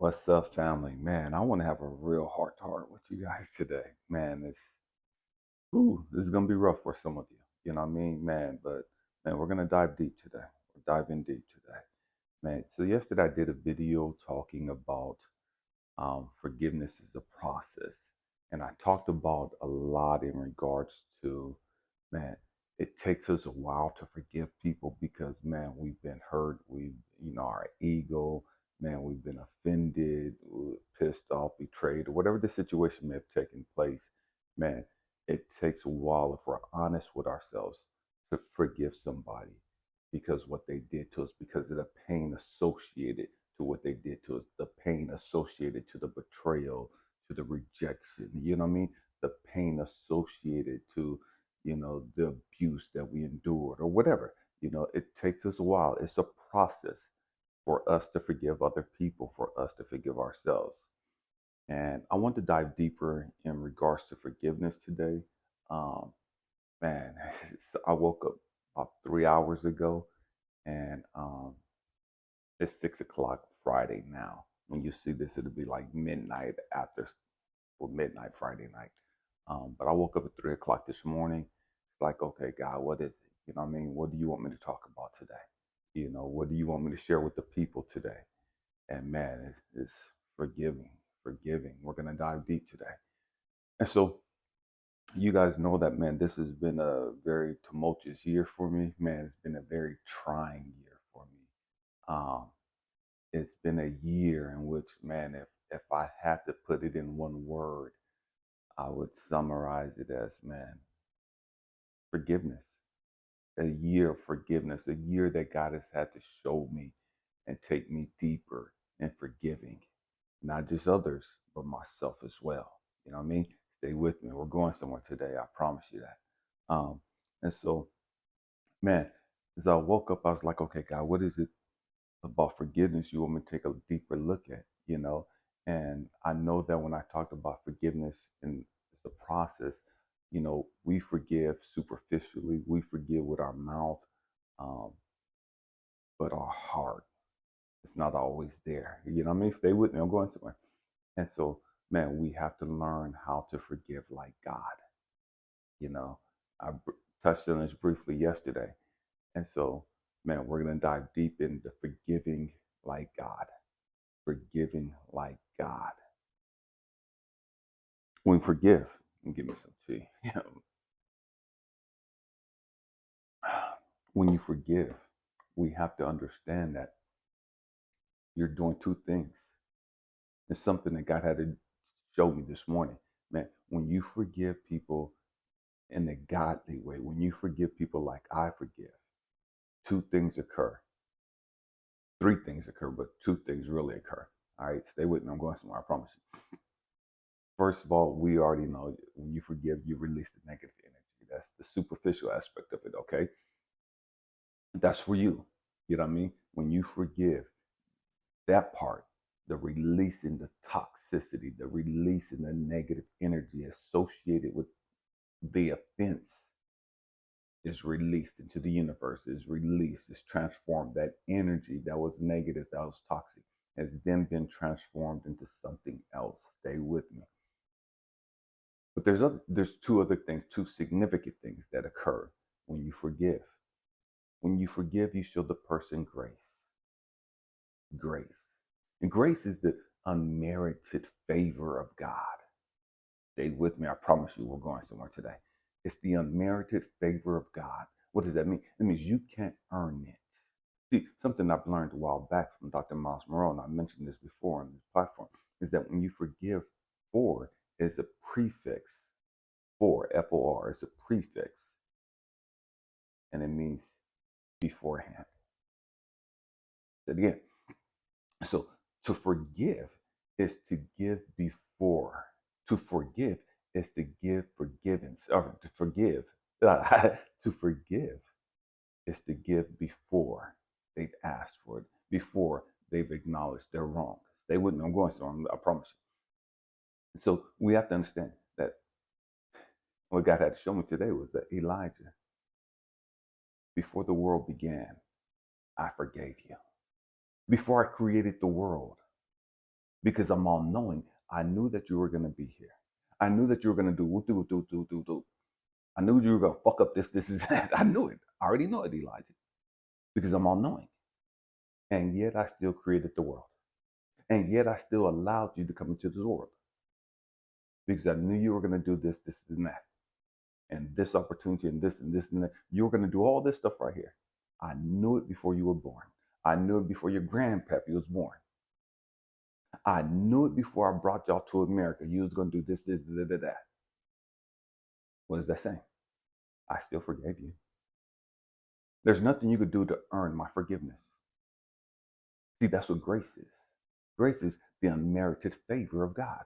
What's up, family? Man, I want to have a real heart to heart with you guys today. Man, this is gonna be rough for some of you. You know what I mean, man? But man, we're gonna dive deep today. We're diving deep today, man. So yesterday I did a video talking about forgiveness is a process, and I talked about a lot in regards to, man, it takes us a while to forgive people because, man, we've been hurt. Our ego, man, we've been offended, pissed off, betrayed, or whatever the situation may have taken place. Man, it takes a while if we're honest with ourselves to forgive somebody because what they did to us, because of the pain associated to what they did to us, the pain associated to the betrayal, to the rejection, you know what I mean? The pain associated to, the abuse that we endured or whatever. It takes us a while. It's a process for us to forgive other people, for us to forgive ourselves. And I want to dive deeper in regards to forgiveness today. Um, man, I woke up about 3 hours ago and it's 6 o'clock Friday now. When you see this, it'll be like midnight after or midnight Friday night. But I woke up at 3 o'clock this morning. It's like, okay, God, what is it? You know what I mean? What do you want me to talk about today? What do you want me to share with the people today? And man, it's forgiving, forgiving. We're gonna dive deep today. And so you guys know that, man, this has been a very tumultuous year for me. Man, it's been a very trying year for me. Um, it's been a year in which, man, if I had to put it in one word, I would summarize it as, man, forgiveness. A year of forgiveness, a year that God has had to show me and take me deeper in forgiving, not just others, but myself as well. You know what I mean? Stay with me. We're going somewhere today. I promise you that. And so, man, as I woke up, I was like, okay, God, what is it about forgiveness you want me to take a deeper look at? And I know that when I talked about forgiveness and it's a process, we forgive superficially, we forgive with our mouth, um, but our heart is not always there. You know what I mean? Stay with me. I'm going somewhere. And so, man, we have to learn how to forgive like God. You know, I touched on this briefly yesterday. And so, man, we're going to dive deep into forgiving like God. Forgiving like God. When we forgive, and give me some tea. When you forgive, we have to understand that you're doing two things. It's something that God had to show me this morning. Man, when you forgive people in a godly way, when you forgive people like I forgive, two things occur. Three things occur, but two things really occur. All right, stay with me. I'm going somewhere, I promise you. First of all, we already know when you forgive, you release the negative energy. That's the superficial aspect of it, okay? That's for you. You know what I mean? When you forgive, that part, the releasing the toxicity, the releasing the negative energy associated with the offense is released into the universe, is released, is transformed. That energy that was negative, that was toxic, has then been transformed into something else. Stay with me. But there's two other things, two significant things that occur when you forgive. When you forgive, you show the person grace. Grace. And grace is the unmerited favor of God. Stay with me. I promise you we're going somewhere today. It's the unmerited favor of God. What does that mean? It means you can't earn it. See, something I've learned a while back from Dr. Miles Monroe, and I mentioned this before on this platform, is that when you forgive, for is a prefix. For, F-O-R, is a prefix, and it means beforehand. Say it again. So to forgive is to give before. To forgive is to give forgiveness, or to forgive. To forgive is to give before they've asked for it, before they've acknowledged their wrong. Stay with me. I'm going somewhere. I promise you. So we have to understand that what God had to show me today was that Elijah, before the world began, I forgave you. Before I created the world, because I'm all knowing. I knew that you were going to be here. I knew that you were going to do. I knew you were going to fuck up this and that. I knew it. I already know it, Elijah, because I'm all knowing. And yet I still created the world. And yet I still allowed you to come into the world because I knew you were going to do this and that, and this opportunity and this and that. You were going to do all this stuff right here. I knew it before you were born. I knew it before your grandpappy was born. I knew it before I brought y'all to America. You was going to do this, that. What is that saying? I still forgave you. There's nothing you could do to earn my forgiveness. See, that's what grace is. Grace is the unmerited favor of God.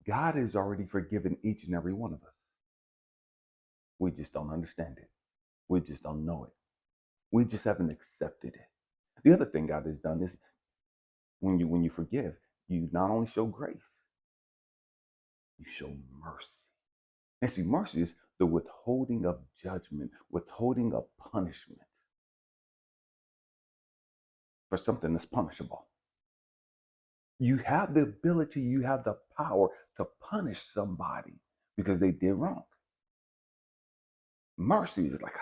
God has already forgiven each and every one of us. We just don't understand it. We just don't know it. We just haven't accepted it. The other thing God has done is when you forgive, you not only show grace, you show mercy. And see, mercy is the withholding of judgment, withholding of punishment for something that's punishable. You have the ability, you have the power to punish somebody because they did wrong. Mercy is like,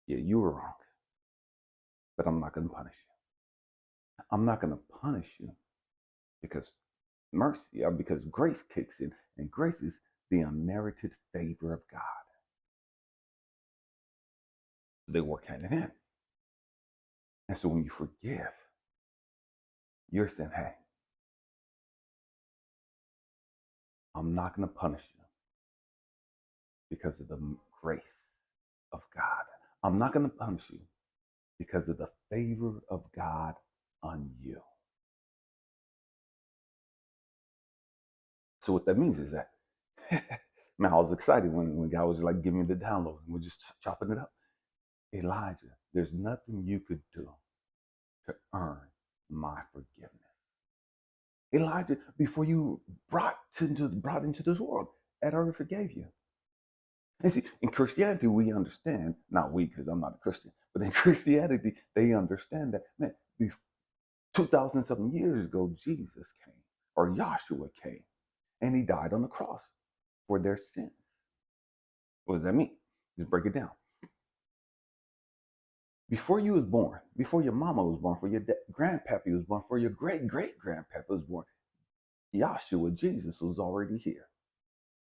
yeah, you were wrong, but I'm not going to punish you. I'm not going to punish you because mercy, or because grace kicks in, and grace is the unmerited favor of God. They work hand in hand. And so when you forgive, you're saying, hey, I'm not going to punish you because of the grace of God. I'm not going to punish you because of the favor of God on you. So what that means is that, man, I was excited when God was like giving me the download and we're just chopping it up. Elijah, there's nothing you could do to earn my forgiveness. Elijah, before you brought into this world, I already forgave you. And see, in Christianity, we understand, not we, because I'm not a Christian, but in Christianity, they understand that, man, 2,000 something years ago, Jesus came, or Yahshua came, and he died on the cross for their sins. What does that mean? Just break it down. Before you was born, before your mama was born, before your grandpappy was born, before your great-great-grandpappy was born, Yahshua, Jesus, was already here.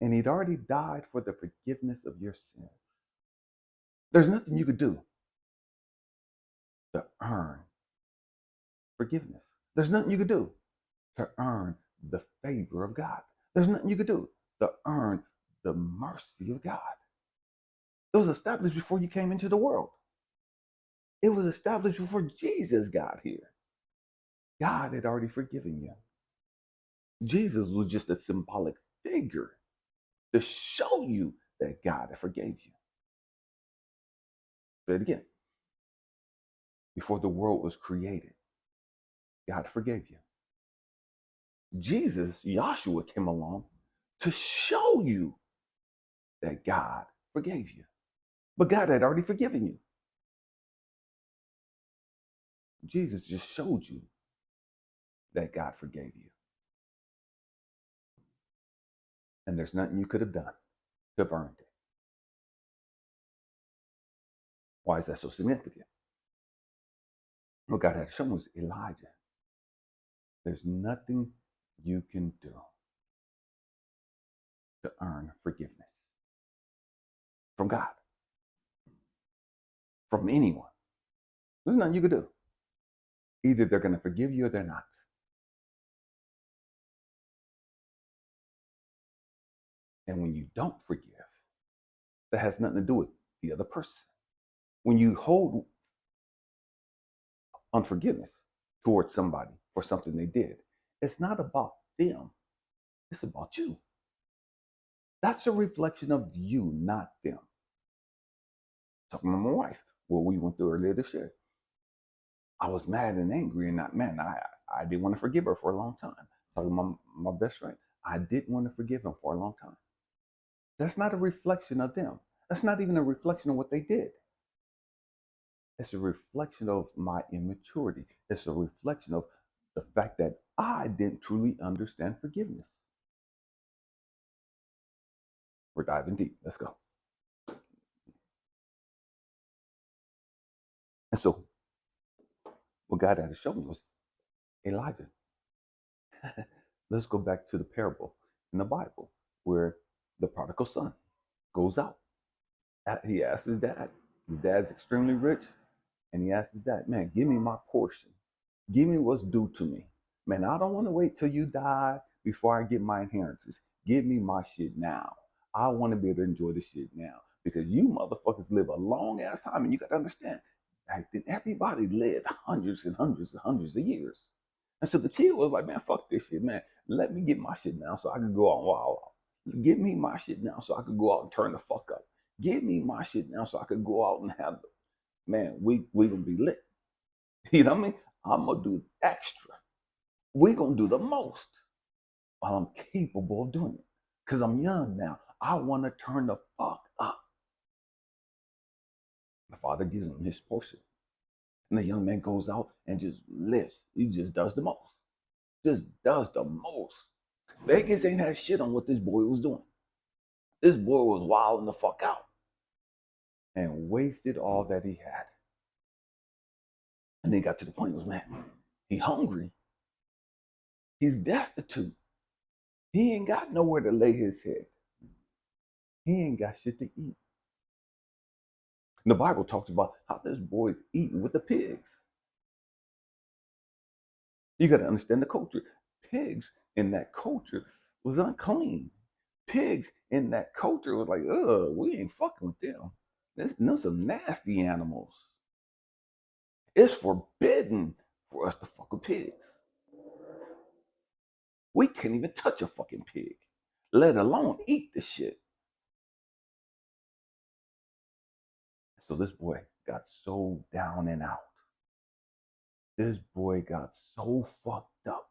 And he'd already died for the forgiveness of your sins. There's nothing you could do to earn forgiveness. There's nothing you could do to earn the favor of God. There's nothing you could do to earn the mercy of God. It was established before you came into the world. It was established before Jesus got here. God had already forgiven you. Jesus was just a symbolic figure to show you that God had forgave you. Say it again. Before the world was created, God forgave you. Jesus, Yahshua, came along to show you that God forgave you. But God had already forgiven you. Jesus just showed you that God forgave you. And there's nothing you could have done to have earned it. Why is that so significant? What God had shown was, Elijah, there's nothing you can do to earn forgiveness from God, from anyone. There's nothing you could do. Either they're going to forgive you or they're not. And when you don't forgive, that has nothing to do with the other person. When you hold unforgiveness towards somebody for something they did, it's not about them, it's about you. That's a reflection of you, not them. Talking to my wife, what we went through earlier this year. I was mad and angry, and I didn't want to forgive her for a long time. Talking to my best friend, I didn't want to forgive him for a long time. That's not a reflection of them. That's not even a reflection of what they did. It's a reflection of my immaturity. It's a reflection of The fact that I didn't truly understand forgiveness. We're diving deep. Let's go. And so, what God had to show me was Elijah. Let's go back to the parable in the Bible where the prodigal son goes out. He asks his dad. His dad's extremely rich, and he asks his dad, "Man, give me my portion. Give me what's due to me. Man, I don't want to wait till you die before I get my inheritance. Give me my shit now. I want to be able to enjoy the shit now because you motherfuckers live a long ass time, and you got to understand, back then everybody lived hundreds and hundreds and hundreds of years. And so the kid was like, man, fuck this shit, man. Let me get my shit now so I can go out wild out. Give me my shit now so I could go out and turn the fuck up. Give me my shit now so I could go out and have the man, we gonna be lit. You know what I mean? I'm gonna do extra. We gonna do the most while I'm capable of doing it. Cause I'm young now. I wanna turn the fuck up. The father gives him his portion. And the young man goes out and just lives. He just does the most. Just does the most. Vegas ain't had shit on what this boy was doing. This boy was wilding the fuck out and wasted all that he had. And then got to the point was, man, he hungry. He's destitute. He ain't got nowhere to lay his head. He ain't got shit to eat. And the Bible talks about how this boy's eating with the pigs. You got to understand the culture. Pigs in that culture was unclean. Pigs in that culture was like, we ain't fucking with them. There's some nasty animals. It's forbidden for us to fuck with pigs. We can't even touch a fucking pig, let alone eat the shit. So this boy got so down and out. This boy got so fucked up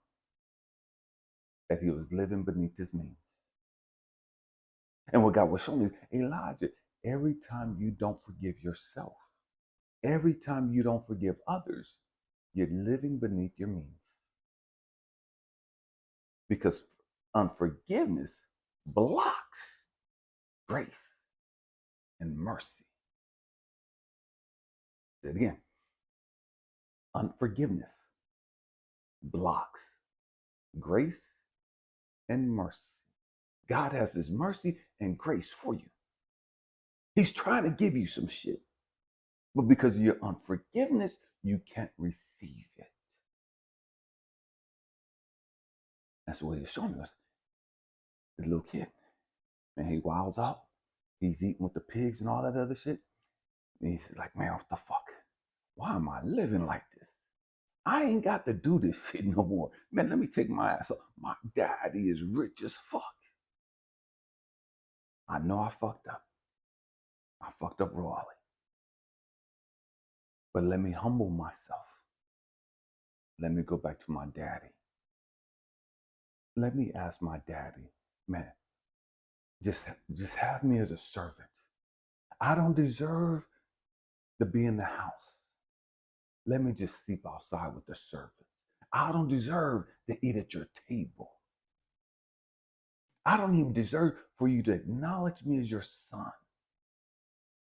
that he was living beneath his means. And what God was showing me is, Elijah, every time you don't forgive yourself, every time you don't forgive others, you're living beneath your means. Because unforgiveness blocks grace and mercy. Say it again. Unforgiveness blocks grace and mercy. God has his mercy and grace for you. He's trying to give you some shit. But because of your unforgiveness, you can't receive it. That's what he's showing us. The little kid, man, he wilds out. He's eating with the pigs and all that other shit. And he's like, man, what the fuck? Why am I living like this? I ain't got to do this shit no more. Man, let me take my ass up. My daddy is rich as fuck. I know I fucked up. I fucked up royally. But let me humble myself. Let me go back to my daddy. Let me ask my daddy, man, just have me as a servant. I don't deserve to be in the house. Let me just sleep outside with the servants. I don't deserve to eat at your table. I don't even deserve for you to acknowledge me as your son.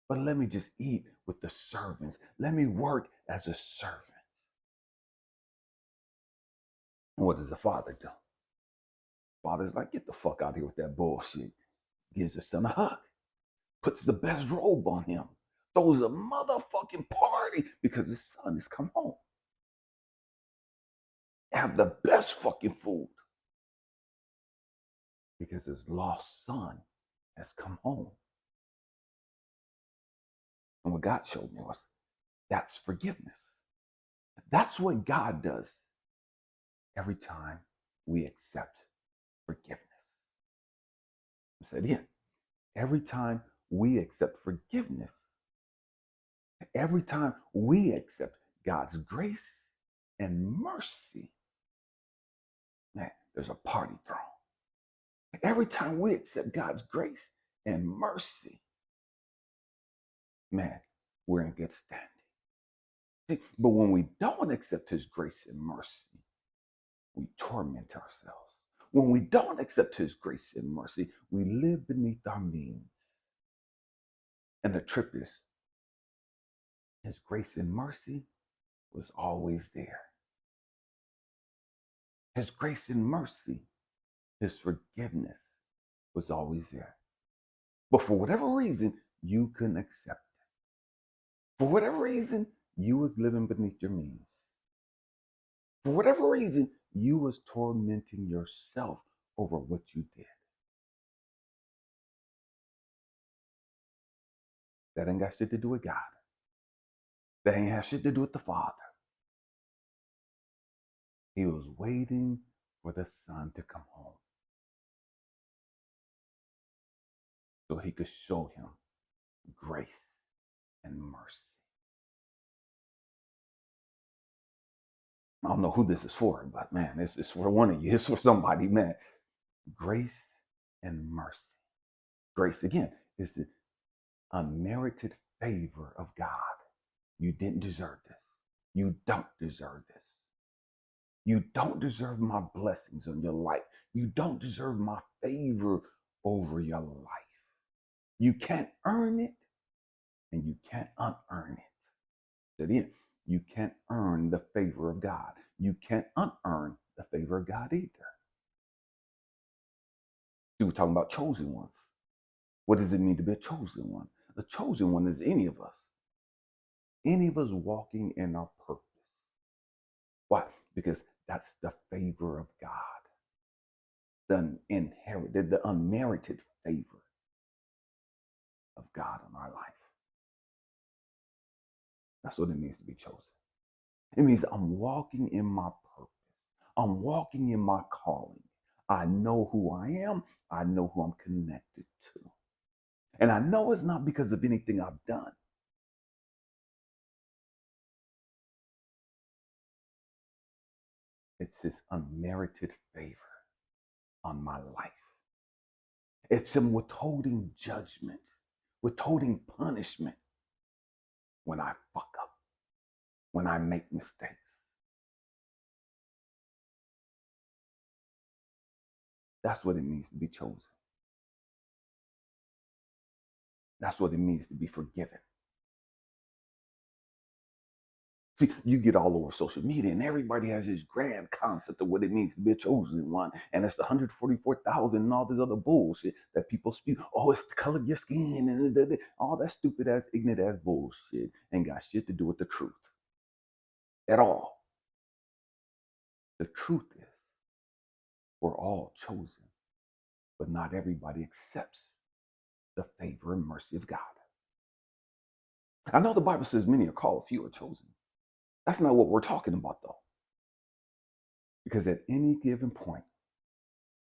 But let me just eat with the servants. Let me work as a servant. And what does the father do? Father's like, get the fuck out of here with that bullshit. Gives the son a hug. Puts the best robe on him. Throws a motherfucking party because his son has come home. Have the best fucking food because his lost son has come home. And what God showed me was that's forgiveness. That's what God does every time we accept forgiveness. I said again, every time we accept forgiveness, every time we accept God's grace and mercy, man, there's a party thrown. Every time we accept God's grace and mercy, man, we're in good standing. See, but when we don't accept his grace and mercy, we torment ourselves. When we don't accept his grace and mercy, we live beneath our means. And the trip is, his grace and mercy was always there. His grace and mercy, his forgiveness was always there. But for whatever reason, you couldn't accept it. For whatever reason, you was living beneath your means. For whatever reason, you was tormenting yourself over what you did. That ain't got shit to do with God. That ain't have shit to do with the Father. He was waiting for the Son to come home so he could show him grace and mercy. I don't know who this is for, but man, it's for one of you. It's for somebody, man. Grace and mercy. Grace, again, is the unmerited favor of God. You didn't deserve this. You don't deserve this. You don't deserve my blessings on your life. You don't deserve my favor over your life. You can't earn it and you can't unearn it. So again, you can't earn the favor of God. You can't unearn the favor of God either. See, we're talking about chosen ones. What does it mean to be a chosen one? The chosen one is any of us. Any of us walking in our purpose. Why? Because that's the favor of God. The inherited, the unmerited favor of God on our life. That's what it means to be chosen. It means I'm walking in my purpose. I'm walking in my calling. I know who I am. I know who I'm connected to. And I know it's not because of anything I've done. It's his unmerited favor on my life. It's him withholding judgment, withholding punishment when I fuck up, when I make mistakes. That's what it means to be chosen. That's what it means to be forgiven. See, you get all over social media and everybody has this grand concept of what it means to be a chosen one. And it's the 144,000 and all this other bullshit that people spew. Oh, it's the color of your skin and all that stupid ass, ignorant ass bullshit ain't got shit to do with the truth at all. The truth is we're all chosen, but not everybody accepts the favor and mercy of God. I know the Bible says many are called, few are chosen. That's not what we're talking about though. Because at any given point,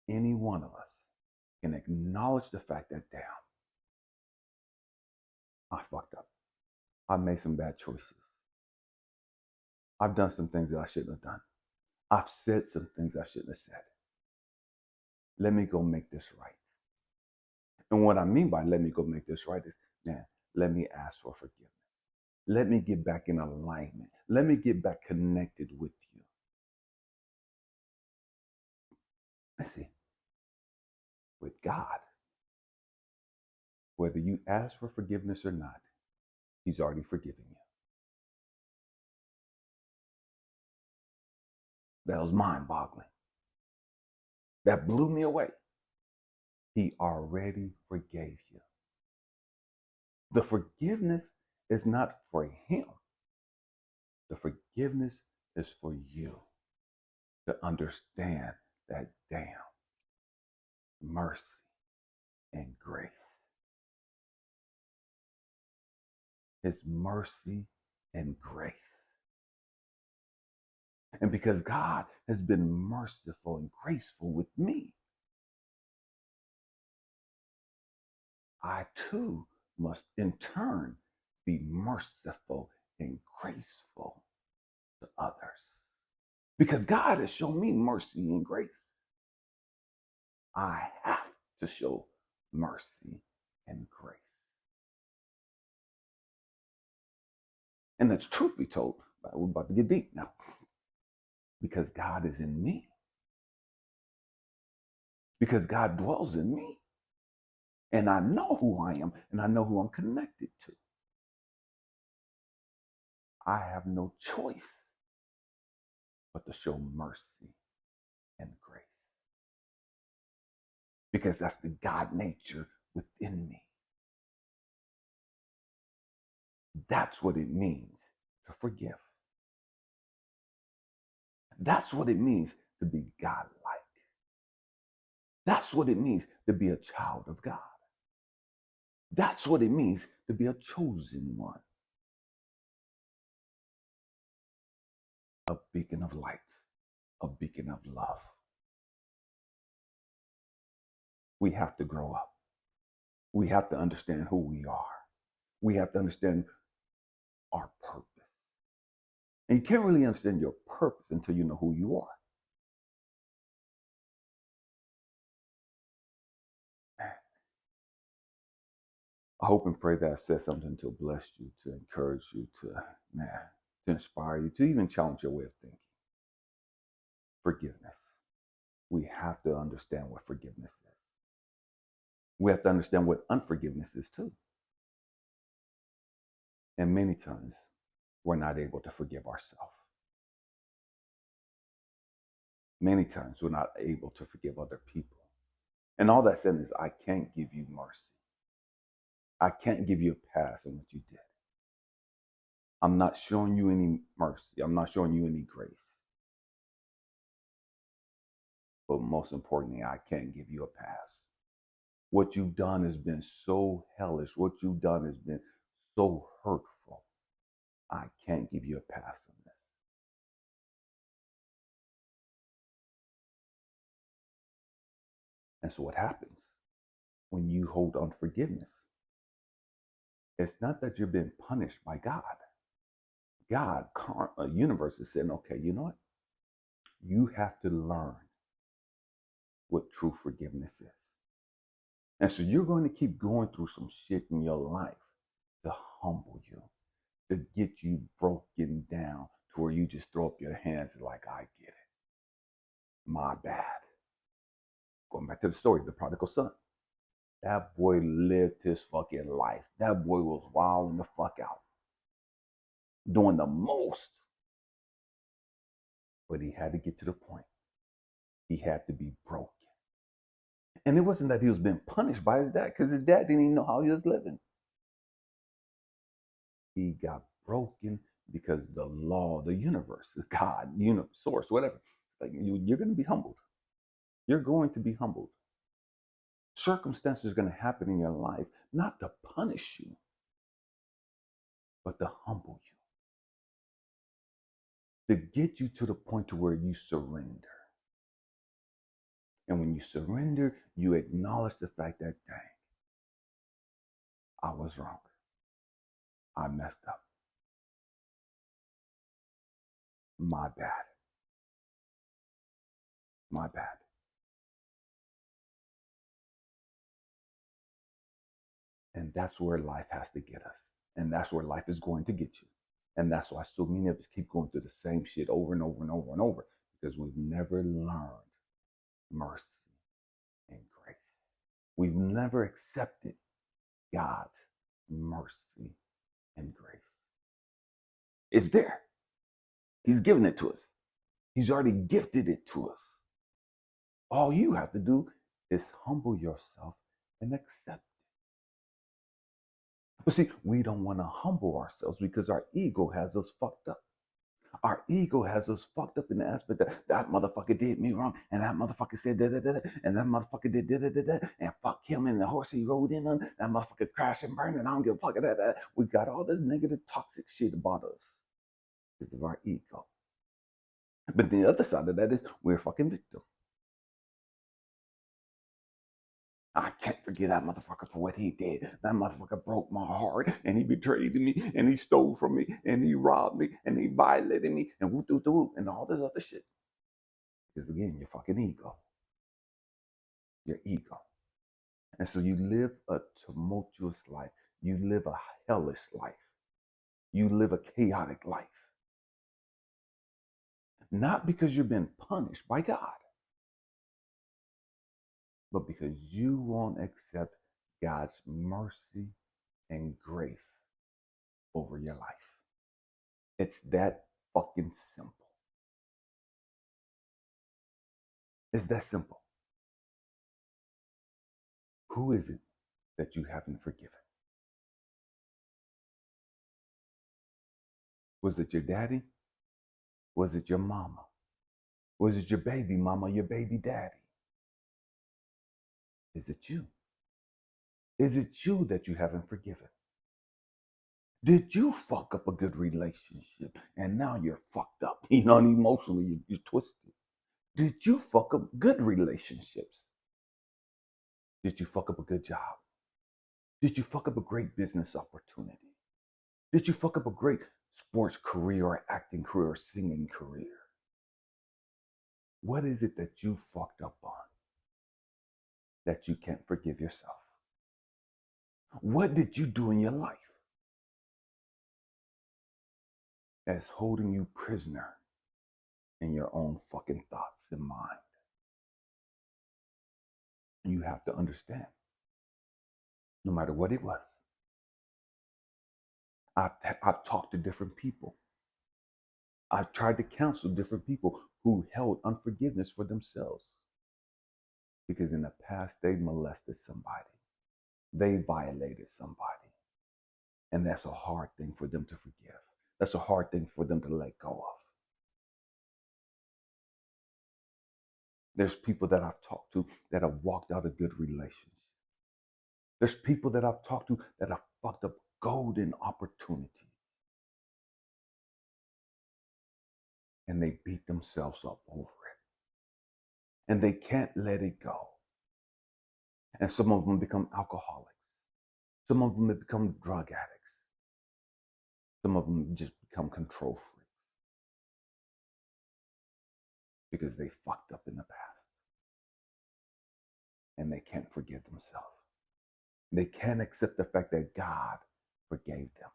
any one of us can acknowledge the fact that, damn, I fucked up. I made some bad choices. I've done some things that I shouldn't have done. I've said some things I shouldn't have said. Let me go make this right. And what I mean by let me go make this right is, man, let me ask for forgiveness. Let me get back in alignment. Let me get back connected with you. I see. With God, whether you ask for forgiveness or not, he's already forgiven you. That was mind-boggling. That blew me away. He already forgave you. The forgiveness is not for him. The forgiveness is for you to understand that damn mercy and grace. His mercy and grace. And because God has been merciful and graceful with me, I too must in turn be merciful and graceful to others. Because God has shown me mercy and grace. I have to show mercy and grace. And the truth be told, we're about to get deep now. Because God is in me, because God dwells in me. And I know who I am, and I know who I'm connected to. I have no choice but to show mercy and grace because that's the God nature within me. That's what it means to forgive. That's what it means to be godlike. That's what it means to be a child of God. That's what it means to be a chosen one, a beacon of light, a beacon of love. We have to grow up. We have to understand who we are. We have to understand our purpose. And you can't really understand your purpose until you know who you are. I hope and pray that I said something to bless you, to encourage you, to inspire you, to even challenge your way of thinking. Forgiveness. We have to understand what forgiveness is. We have to understand what unforgiveness is too. And many times, we're not able to forgive ourselves. Many times, we're not able to forgive other people. And all that said is, I can't give you mercy. I can't give you a pass on what you did. I'm not showing you any mercy. I'm not showing you any grace. But most importantly, I can't give you a pass. What you've done has been so hellish. What you've done has been so hurtful. I can't give you a pass on this. And so what happens when you hold unforgiveness? It's not that you're being punished by God. God, universe is saying, okay, you know what? You have to learn what true forgiveness is. And so you're going to keep going through some shit in your life to humble you, to get you broken down to where you just throw up your hands like, I get it. My bad. Going back to the story, the prodigal son. That boy lived his fucking life. That boy was wilding the fuck out, doing the most. But he had to get to the point. He had to be broken. And it wasn't that he was being punished by his dad, because his dad didn't even know how he was living. He got broken because the law, the universe, God, source, whatever. Like you're going to be humbled. You're going to be humbled. Circumstances are going to happen in your life, not to punish you, but to humble you, to get you to the point to where you surrender. And when you surrender, you acknowledge the fact that, dang, I was wrong. I messed up. My bad. My bad. And that's where life has to get us. And that's where life is going to get you. And that's why so many of us keep going through the same shit over and over and over and over, because we've never learned mercy and grace. We've never accepted God's mercy and grace. It's there. He's given it to us. He's already gifted it to us. All you have to do is humble yourself and accept it. But see, we don't want to humble ourselves because our ego has us fucked up. Our ego has us fucked up in the aspect that motherfucker did me wrong, and that motherfucker said da da da, and that motherfucker did da da da da, and fuck him and the horse he rode in on, that motherfucker crashed and burned, and I don't give a fuck of that. We got all this negative, toxic shit about us because of our ego. But the other side of that is we're a fucking victim. I can't forgive that motherfucker for what he did. That motherfucker broke my heart, and he betrayed me, and he stole from me, and he robbed me, and he violated me, and whoop doo doo, and all this other shit. Because again, your fucking ego. Your ego. And so you live a tumultuous life. You live a hellish life. You live a chaotic life. Not because you've been punished by God. but because you won't accept God's mercy and grace over your life. It's that fucking simple. It's that simple. Who is it that you haven't forgiven? Was it your daddy? Was it your mama? Was it your baby mama, your baby daddy? Is it you? Is it you that you haven't forgiven? Did you fuck up a good relationship and now you're fucked up? You know, and emotionally you're twisted. Did you fuck up good relationships? Did you fuck up a good job? Did you fuck up a great business opportunity? Did you fuck up a great sports career or acting career or singing career? What is it that you fucked up on that you can't forgive yourself? What did you do in your life that's holding you prisoner in your own fucking thoughts and mind? You have to understand, no matter what it was. I've talked to different people. I've tried to counsel different people who held unforgiveness for themselves because in the past they molested somebody, they violated somebody, and that's a hard thing for them to forgive. That's a hard thing for them to let go of. There's people that I've talked to that have walked out of good relationships. There's people that I've talked to that have fucked up golden opportunities. And they beat themselves up over it. And they can't let it go. And some of them become alcoholics. Some of them become drug addicts. Some of them just become control freaks because they fucked up in the past. And they can't forgive themselves. They can't accept the fact that God forgave them.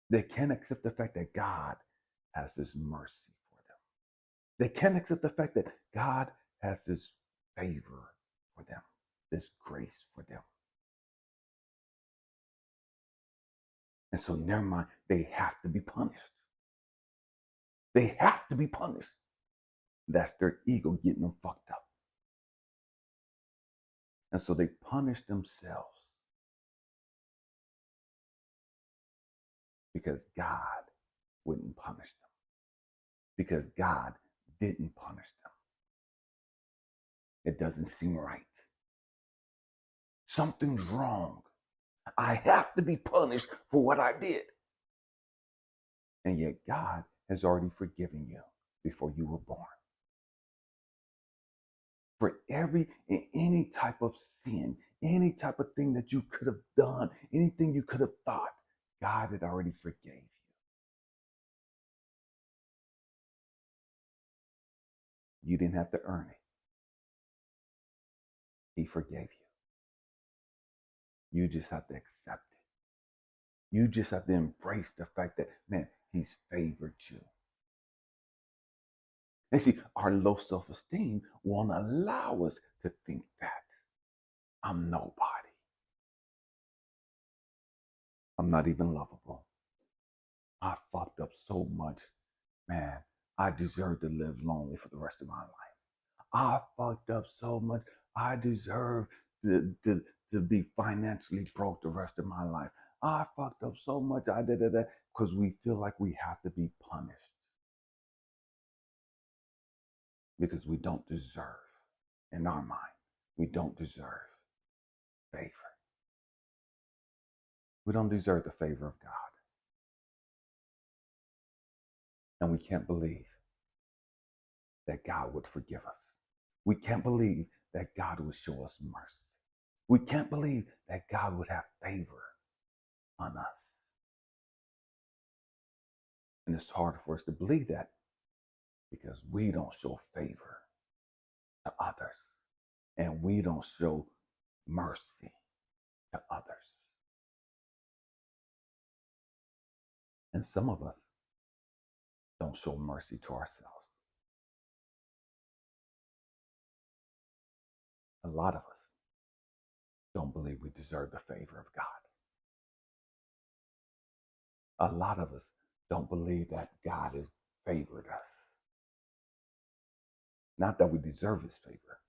They can't accept the fact that God has this mercy for them. They can't accept the fact that God has this favor for them, this grace for them. And so, never mind, they have to be punished. They have to be punished. That's their ego getting them fucked up. And so they punish themselves because God wouldn't punish them. Because God didn't punish them. It doesn't seem right. Something's wrong. I have to be punished for what I did. And yet God has already forgiven you before you were born. For any type of sin, any type of thing that you could have done, anything you could have thought, God had already forgave you. You didn't have to earn it. He forgave you. You just have to accept it. You just have to embrace the fact that, man, he's favored you. And see, our low self-esteem won't allow us to think that I'm nobody. I'm not even lovable. I fucked up so much. Man, I deserve to live lonely for the rest of my life. I fucked up so much. I deserve to be financially broke the rest of my life. I fucked up so much. I did that because we feel like we have to be punished because we don't deserve, in our mind, we don't deserve favor. We don't deserve the favor of God. And we can't believe that God would forgive us. We can't believe that God would show us mercy. We can't believe that God would have favor on us. And it's hard for us to believe that because we don't show favor to others and we don't show mercy to others. And some of us don't show mercy to ourselves. A lot of us don't believe we deserve the favor of God. A lot of us don't believe that God has favored us. Not that we deserve his favor,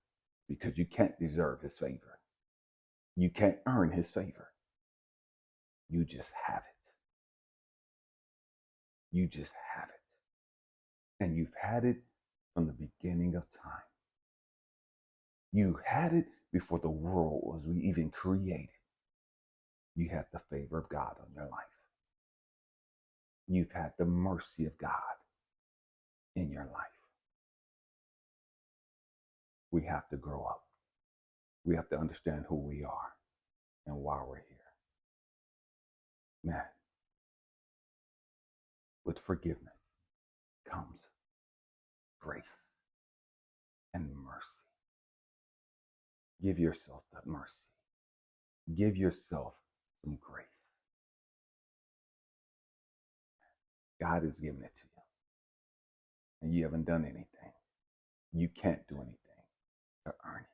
because you can't deserve his favor. You can't earn his favor. You just have it. You just have it. And you've had it from the beginning of time. You had it before the world was even created. You had the favor of God on your life. You've had the mercy of God in your life. We have to grow up. We have to understand who we are and why we're here. Man, with forgiveness comes grace and mercy. Give yourself that mercy. Give yourself some grace. God has given it to you, and you haven't done anything. You can't do anything to earn it.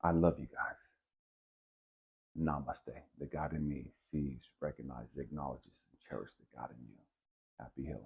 I love you guys. Namaste. The God in me sees, recognizes, acknowledges, and cherishes the God in you. Happy healing.